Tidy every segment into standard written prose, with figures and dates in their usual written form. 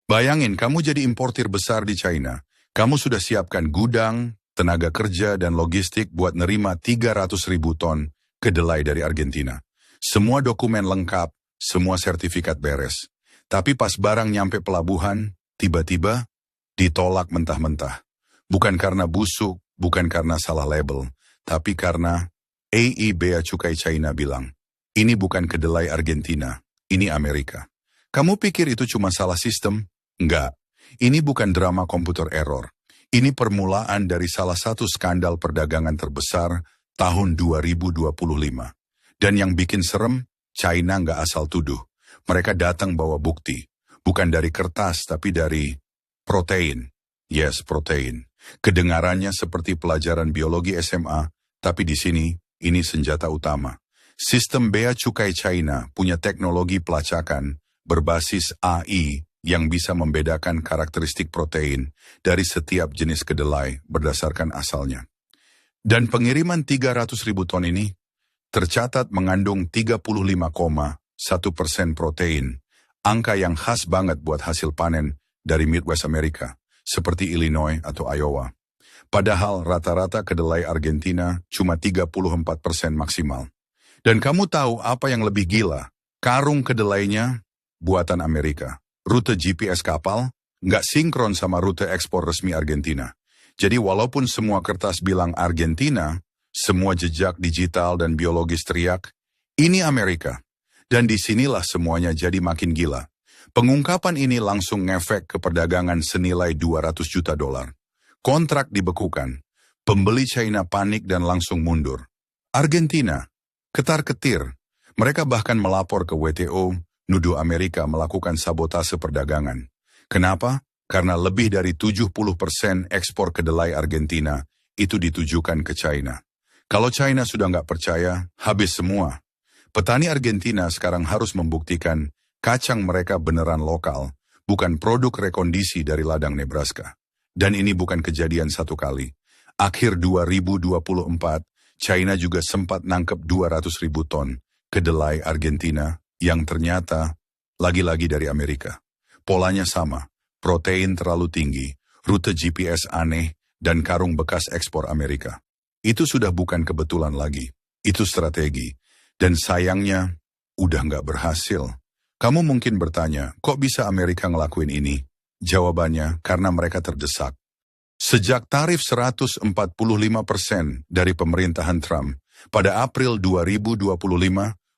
Bayangin kamu jadi importir besar di China. Kamu sudah siapkan gudang, tenaga kerja, dan logistik buat nerima 300.000 ton kedelai dari Argentina. Semua dokumen lengkap, semua sertifikat beres. Tapi pas barang nyampe pelabuhan, tiba-tiba ditolak mentah-mentah. Bukan karena busuk, bukan karena salah label, tapi karena Bea Cukai China bilang, ini bukan kedelai Argentina, ini Amerika. Kamu pikir itu cuma salah sistem? Enggak, ini bukan drama komputer error. Ini permulaan dari salah satu skandal perdagangan terbesar tahun 2025. Dan yang bikin serem, China nggak asal tuduh. Mereka datang bawa bukti. Bukan dari kertas, tapi dari protein. Yes, protein. Kedengarannya seperti pelajaran biologi SMA, tapi di sini, ini senjata utama. Sistem bea cukai China punya teknologi pelacakan berbasis AI yang bisa membedakan karakteristik protein dari setiap jenis kedelai berdasarkan asalnya. Dan pengiriman 300.000 ton ini tercatat mengandung 35,1% protein, angka yang khas banget buat hasil panen dari Midwest Amerika, seperti Illinois atau Iowa. Padahal rata-rata kedelai Argentina cuma 34% maksimal. Dan kamu tahu apa yang lebih gila? Karung kedelainya buatan Amerika. Rute GPS kapal nggak sinkron sama rute ekspor resmi Argentina. Jadi walaupun semua kertas bilang Argentina, semua jejak digital dan biologis teriak, ini Amerika. Dan disinilah semuanya jadi makin gila. Pengungkapan ini langsung ngefek ke perdagangan senilai 200 juta dolar. Kontrak dibekukan. Pembeli China panik dan langsung mundur. Argentina, ketar-ketir. Mereka bahkan melapor ke WTO, nuduh Amerika melakukan sabotase perdagangan. Kenapa? Karena lebih dari 70% ekspor kedelai Argentina itu ditujukan ke China. Kalau China sudah nggak percaya, habis semua. Petani Argentina sekarang harus membuktikan kacang mereka beneran lokal, bukan produk rekondisi dari ladang Nebraska. Dan ini bukan kejadian satu kali. Akhir 2024, China juga sempat nangkep 200.000 ton kedelai Argentina yang ternyata lagi-lagi dari Amerika. Polanya sama, protein terlalu tinggi, rute GPS aneh, dan karung bekas ekspor Amerika. Itu sudah bukan kebetulan lagi, itu strategi. Dan sayangnya, udah nggak berhasil. Kamu mungkin bertanya, kok bisa Amerika ngelakuin ini? Jawabannya, karena mereka terdesak. Sejak tarif 145% dari pemerintahan Trump, pada April 2025,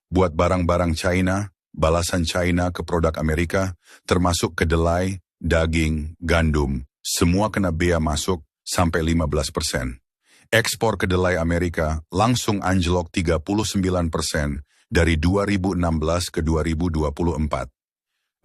buat barang-barang China, balasan China ke produk Amerika, termasuk kedelai, daging, gandum, semua kena bea masuk sampai 15%. Ekspor kedelai Amerika langsung anjlok 39% dari 2016 ke 2024.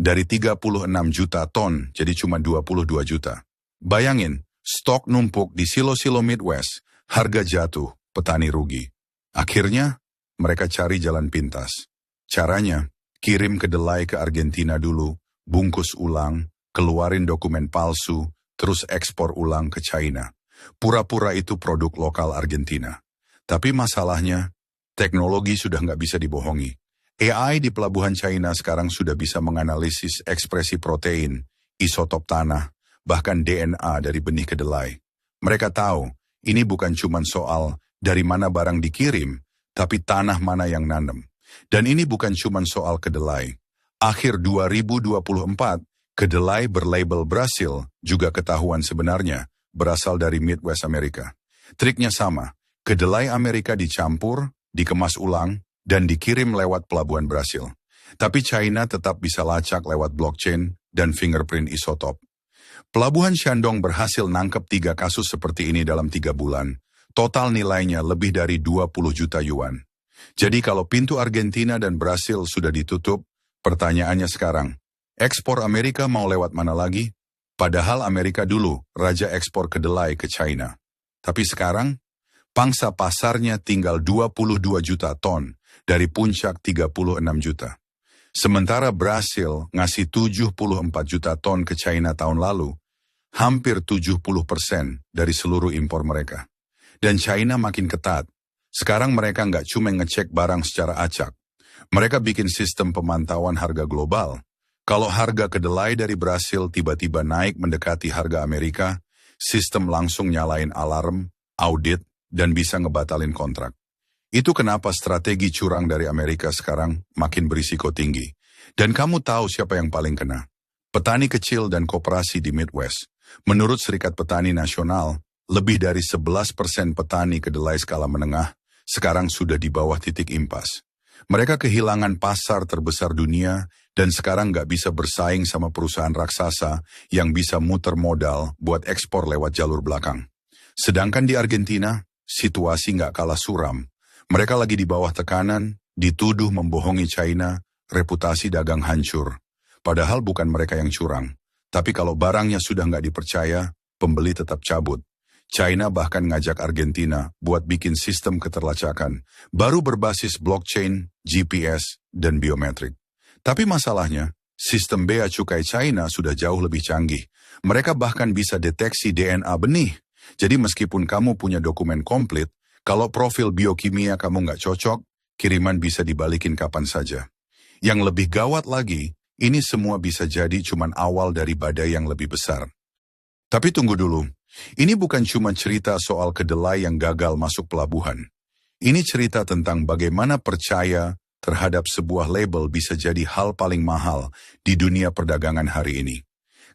Dari 36 juta ton jadi cuma 22 juta. Bayangin, stok numpuk di silo-silo Midwest, harga jatuh, petani rugi. Akhirnya, mereka cari jalan pintas. Caranya, kirim kedelai ke Argentina dulu, bungkus ulang, keluarin dokumen palsu, terus ekspor ulang ke China. Pura-pura itu produk lokal Argentina. Tapi masalahnya, teknologi sudah nggak bisa dibohongi. AI di pelabuhan China sekarang sudah bisa menganalisis ekspresi protein, isotop tanah, bahkan DNA dari benih kedelai. Mereka tahu, ini bukan cuma soal dari mana barang dikirim, tapi tanah mana yang nanam. Dan ini bukan cuma soal kedelai. Akhir 2024, kedelai berlabel Brasil juga ketahuan sebenarnya berasal dari Midwest Amerika. Triknya sama, kedelai Amerika dicampur, dikemas ulang, dan dikirim lewat pelabuhan Brasil. Tapi China tetap bisa lacak lewat blockchain dan fingerprint isotop. Pelabuhan Shandong berhasil nangkep 3 kasus seperti ini dalam 3 bulan. Total nilainya lebih dari 20 juta yuan. Jadi kalau pintu Argentina dan Brasil sudah ditutup, pertanyaannya sekarang, ekspor Amerika mau lewat mana lagi? Padahal Amerika dulu raja ekspor kedelai ke China. Tapi sekarang, pangsa pasarnya tinggal 22 juta ton dari puncak 36 juta. Sementara Brasil ngasih 74 juta ton ke China tahun lalu, hampir 70% dari seluruh impor mereka. Dan China makin ketat. Sekarang mereka nggak cuma ngecek barang secara acak. Mereka bikin sistem pemantauan harga global. Kalau harga kedelai dari Brasil tiba-tiba naik mendekati harga Amerika, sistem langsung nyalain alarm, audit, dan bisa ngebatalin kontrak. Itu kenapa strategi curang dari Amerika sekarang makin berisiko tinggi. Dan kamu tahu siapa yang paling kena? Petani kecil dan koperasi di Midwest. Menurut Serikat Petani Nasional, lebih dari 11% petani kedelai skala menengah sekarang sudah di bawah titik impas. Mereka kehilangan pasar terbesar dunia dan sekarang nggak bisa bersaing sama perusahaan raksasa yang bisa muter modal buat ekspor lewat jalur belakang. Sedangkan di Argentina, situasi nggak kalah suram. Mereka lagi di bawah tekanan, dituduh membohongi China, reputasi dagang hancur. Padahal bukan mereka yang curang. Tapi kalau barangnya sudah nggak dipercaya, pembeli tetap cabut. China bahkan ngajak Argentina buat bikin sistem keterlacakan, baru berbasis blockchain, GPS, dan biometrik. Tapi masalahnya, sistem bea cukai China sudah jauh lebih canggih. Mereka bahkan bisa deteksi DNA benih. Jadi meskipun kamu punya dokumen komplit, kalau profil biokimia kamu nggak cocok, kiriman bisa dibalikin kapan saja. Yang lebih gawat lagi, ini semua bisa jadi cuman awal dari badai yang lebih besar. Tapi tunggu dulu. Ini bukan cuma cerita soal kedelai yang gagal masuk pelabuhan. Ini cerita tentang bagaimana percaya terhadap sebuah label bisa jadi hal paling mahal di dunia perdagangan hari ini.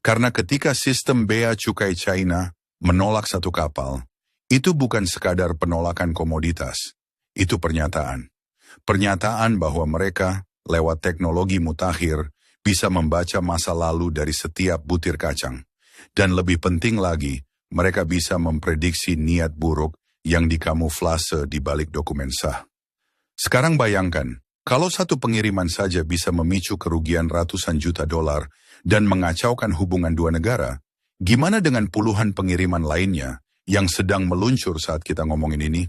Karena ketika sistem bea cukai China menolak satu kapal, itu bukan sekadar penolakan komoditas. Itu pernyataan. Pernyataan bahwa mereka, lewat teknologi mutakhir, bisa membaca masa lalu dari setiap butir kacang. Dan lebih penting lagi, mereka bisa memprediksi niat buruk yang dikamuflase di balik dokumen sah. Sekarang bayangkan, kalau satu pengiriman saja bisa memicu kerugian ratusan juta dolar dan mengacaukan hubungan dua negara, gimana dengan puluhan pengiriman lainnya yang sedang meluncur saat kita ngomongin ini?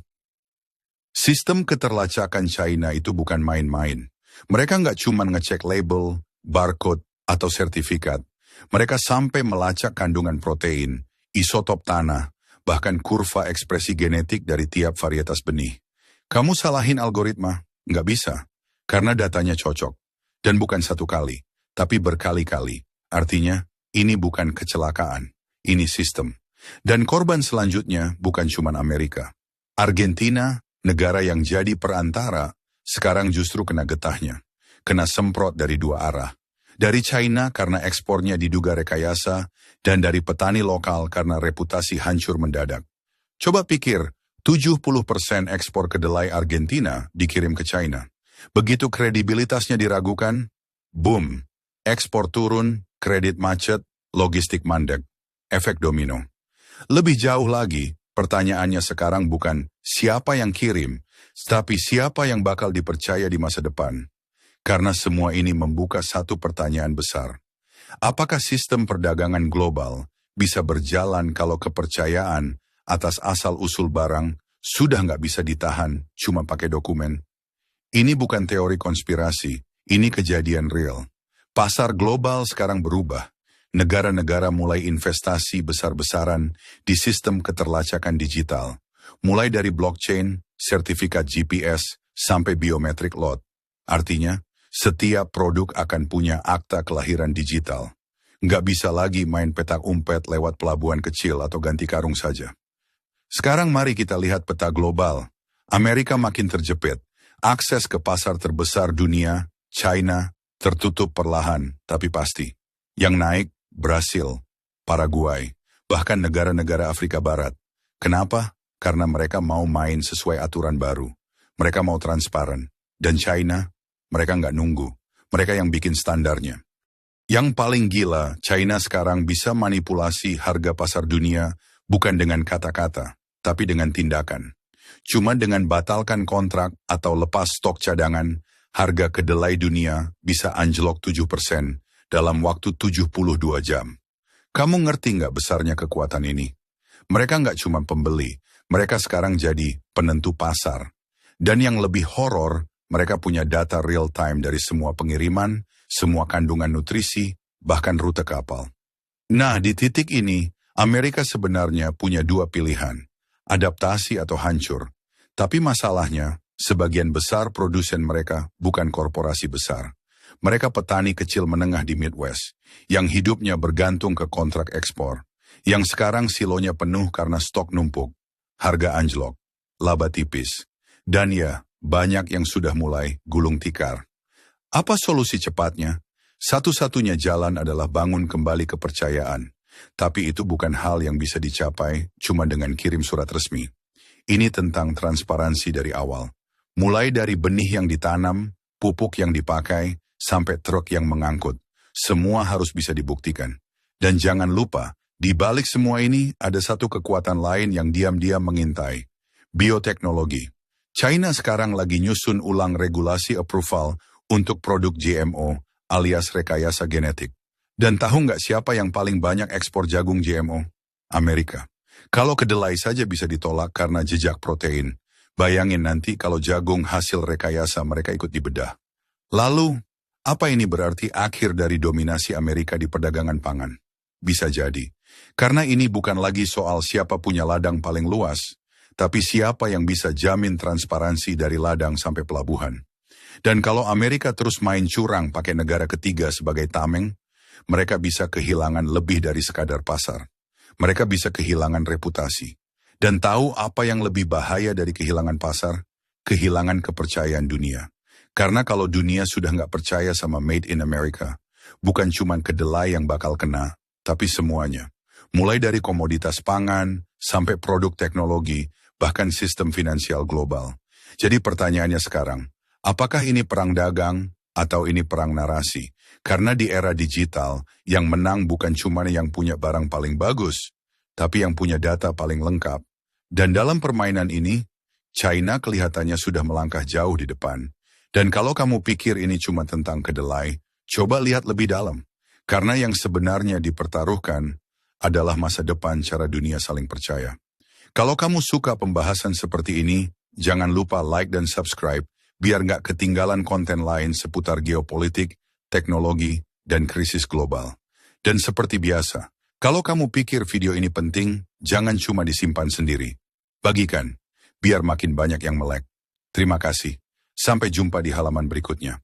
Sistem keterlacakan China itu bukan main-main. Mereka nggak cuma ngecek label, barcode, atau sertifikat. Mereka sampai melacak kandungan protein, isotop tanah, bahkan kurva ekspresi genetik dari tiap varietas benih. Kamu salahin algoritma? Nggak bisa, karena datanya cocok. Dan bukan satu kali, tapi berkali-kali. Artinya, ini bukan kecelakaan, ini sistem. Dan korban selanjutnya bukan cuma Amerika. Argentina, negara yang jadi perantara, sekarang justru kena getahnya. Kena semprot dari dua arah. Dari China karena ekspornya diduga rekayasa, dan dari petani lokal karena reputasi hancur mendadak. Coba pikir, 70% ekspor kedelai Argentina dikirim ke China. Begitu kredibilitasnya diragukan, boom, ekspor turun, kredit macet, logistik mandek, efek domino. Lebih jauh lagi, pertanyaannya sekarang bukan siapa yang kirim, tapi siapa yang bakal dipercaya di masa depan. Karena semua ini membuka satu pertanyaan besar. Apakah sistem perdagangan global bisa berjalan kalau kepercayaan atas asal-usul barang sudah nggak bisa ditahan cuma pakai dokumen? Ini bukan teori konspirasi, ini kejadian real. Pasar global sekarang berubah. Negara-negara mulai investasi besar-besaran di sistem keterlacakan digital. Mulai dari blockchain, sertifikat GPS, sampai biometrik lot. Artinya, setiap produk akan punya akta kelahiran digital. Nggak bisa lagi main petak umpet lewat pelabuhan kecil atau ganti karung saja. Sekarang mari kita lihat peta global. Amerika makin terjepit. Akses ke pasar terbesar dunia, China, tertutup perlahan, tapi pasti. Yang naik, Brasil, Paraguay, bahkan negara-negara Afrika Barat. Kenapa? Karena mereka mau main sesuai aturan baru. Mereka mau transparan. Dan China, mereka nggak nunggu. Mereka yang bikin standarnya. Yang paling gila, China sekarang bisa manipulasi harga pasar dunia bukan dengan kata-kata, tapi dengan tindakan. Cuma dengan batalkan kontrak atau lepas stok cadangan, harga kedelai dunia bisa anjlok 7% dalam waktu 72 jam. Kamu ngerti nggak besarnya kekuatan ini? Mereka nggak cuma pembeli, mereka sekarang jadi penentu pasar. Dan yang lebih horor, mereka punya data real time dari semua pengiriman, semua kandungan nutrisi, bahkan rute kapal. Nah, di titik ini, Amerika sebenarnya punya dua pilihan, adaptasi atau hancur. Tapi masalahnya, sebagian besar produsen mereka bukan korporasi besar. Mereka petani kecil menengah di Midwest, yang hidupnya bergantung ke kontrak ekspor, yang sekarang silonya penuh karena stok numpuk, harga anjlok, laba tipis, dan ya, banyak yang sudah mulai gulung tikar. Apa solusi cepatnya? Satu-satunya jalan adalah bangun kembali kepercayaan. Tapi itu bukan hal yang bisa dicapai cuma dengan kirim surat resmi. Ini tentang transparansi dari awal. Mulai dari benih yang ditanam, pupuk yang dipakai, sampai truk yang mengangkut. Semua harus bisa dibuktikan. Dan jangan lupa, di balik semua ini ada satu kekuatan lain yang diam-diam mengintai. Bioteknologi. China sekarang lagi nyusun ulang regulasi approval untuk produk GMO alias rekayasa genetik. Dan tahu nggak siapa yang paling banyak ekspor jagung GMO? Amerika. Kalau kedelai saja bisa ditolak karena jejak protein. Bayangin nanti kalau jagung hasil rekayasa mereka ikut dibedah. Lalu, apa ini berarti akhir dari dominasi Amerika di perdagangan pangan? Bisa jadi. Karena ini bukan lagi soal siapa punya ladang paling luas, tapi siapa yang bisa jamin transparansi dari ladang sampai pelabuhan. Dan kalau Amerika terus main curang pakai negara ketiga sebagai tameng, mereka bisa kehilangan lebih dari sekadar pasar. Mereka bisa kehilangan reputasi. Dan tahu apa yang lebih bahaya dari kehilangan pasar? Kehilangan kepercayaan dunia. Karena kalau dunia sudah nggak percaya sama Made in America, bukan cuma kedelai yang bakal kena, tapi semuanya. Mulai dari komoditas pangan, sampai produk teknologi, bahkan sistem finansial global. Jadi pertanyaannya sekarang, apakah ini perang dagang atau ini perang narasi? Karena di era digital, yang menang bukan cuma yang punya barang paling bagus, tapi yang punya data paling lengkap. Dan dalam permainan ini, China kelihatannya sudah melangkah jauh di depan. Dan kalau kamu pikir ini cuma tentang kedelai, coba lihat lebih dalam. Karena yang sebenarnya dipertaruhkan adalah masa depan cara dunia saling percaya. Kalau kamu suka pembahasan seperti ini, jangan lupa like dan subscribe, biar nggak ketinggalan konten lain seputar geopolitik, teknologi, dan krisis global. Dan seperti biasa, kalau kamu pikir video ini penting, jangan cuma disimpan sendiri. Bagikan, biar makin banyak yang melek. Terima kasih. Sampai jumpa di halaman berikutnya.